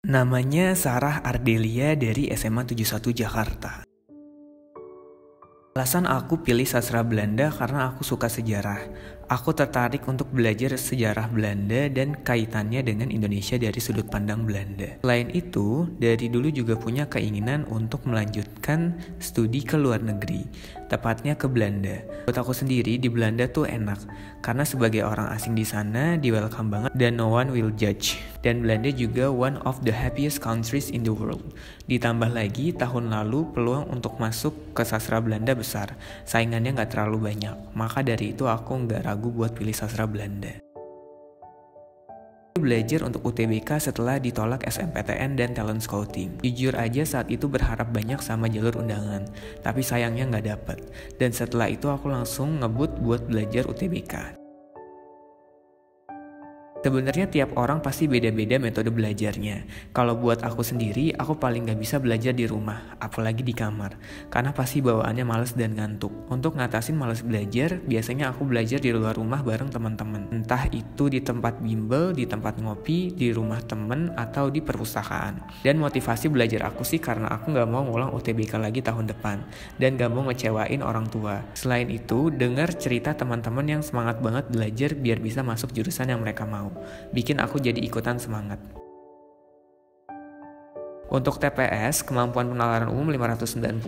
Namanya Sarah Ardelia dari SMA 71 Jakarta. Alasan aku pilih sastra Belanda karena aku suka sejarah. Aku tertarik untuk belajar sejarah Belanda dan kaitannya dengan Indonesia dari sudut pandang Belanda. Selain itu, dari dulu juga punya keinginan untuk melanjutkan studi ke luar negeri, tepatnya ke Belanda. Buat aku sendiri, di Belanda tuh enak, karena sebagai orang asing di sana, di welcome banget dan no one will judge. Dan Belanda juga one of the happiest countries in the world. Ditambah lagi, tahun lalu peluang untuk masuk ke sastra Belanda besar, saingannya gak terlalu banyak. Maka dari itu aku gak ragu buat pilih sastra Belanda. Belajar untuk UTBK setelah ditolak SNMPTN dan talent scouting. Jujur aja saat itu berharap banyak sama jalur undangan, tapi sayangnya gak dapet. Dan setelah itu aku langsung ngebut buat belajar UTBK. Sebenarnya tiap orang pasti beda-beda metode belajarnya. Kalau buat aku sendiri, aku paling gak bisa belajar di rumah, apalagi di kamar. Karena pasti bawaannya males dan ngantuk. Untuk ngatasin males belajar, biasanya aku belajar di luar rumah bareng teman-teman. Entah itu di tempat bimbel, di tempat ngopi, di rumah temen, atau di perpustakaan. Dan motivasi belajar aku sih karena aku gak mau ngulang UTBK lagi tahun depan. Dan gak mau ngecewain orang tua. Selain itu, dengar cerita teman-teman yang semangat banget belajar biar bisa masuk jurusan yang mereka mau. Bikin aku jadi ikutan semangat. Untuk TPS, kemampuan penalaran umum 590,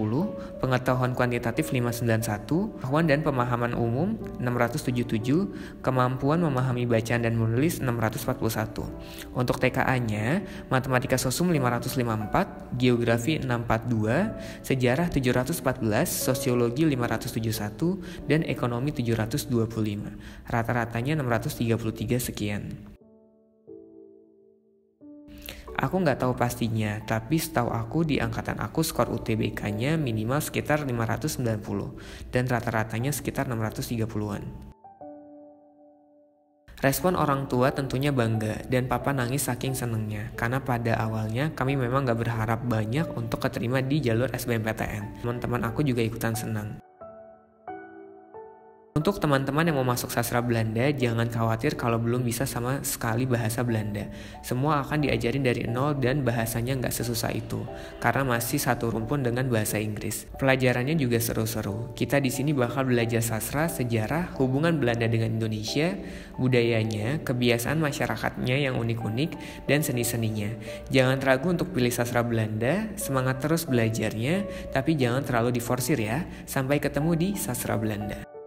pengetahuan kuantitatif 591, pengetahuan dan pemahaman umum 677, kemampuan memahami bacaan dan menulis 641. Untuk TKA-nya, matematika sosum 554, geografi 642, sejarah 714, sosiologi 571, dan ekonomi 725. Rata-ratanya 633 sekian. Aku nggak tahu pastinya, tapi setahu aku di angkatan aku skor UTBK-nya minimal sekitar 590 dan rata-ratanya sekitar 630-an. Respon orang tua tentunya bangga dan papa nangis saking senengnya karena pada awalnya kami memang nggak berharap banyak untuk keterima di jalur SBMPTN. Teman-teman aku juga ikutan senang. Untuk teman-teman yang mau masuk sastra Belanda, jangan khawatir kalau belum bisa sama sekali bahasa Belanda. Semua akan diajarin dari nol dan bahasanya nggak sesusah itu, karena masih satu rumpun dengan bahasa Inggris. Pelajarannya juga seru-seru. Kita di sini bakal belajar sastra, sejarah, hubungan Belanda dengan Indonesia, budayanya, kebiasaan masyarakatnya yang unik-unik, dan seni-seninya. Jangan ragu untuk pilih sastra Belanda, semangat terus belajarnya, tapi jangan terlalu diforsir ya. Sampai ketemu di sastra Belanda.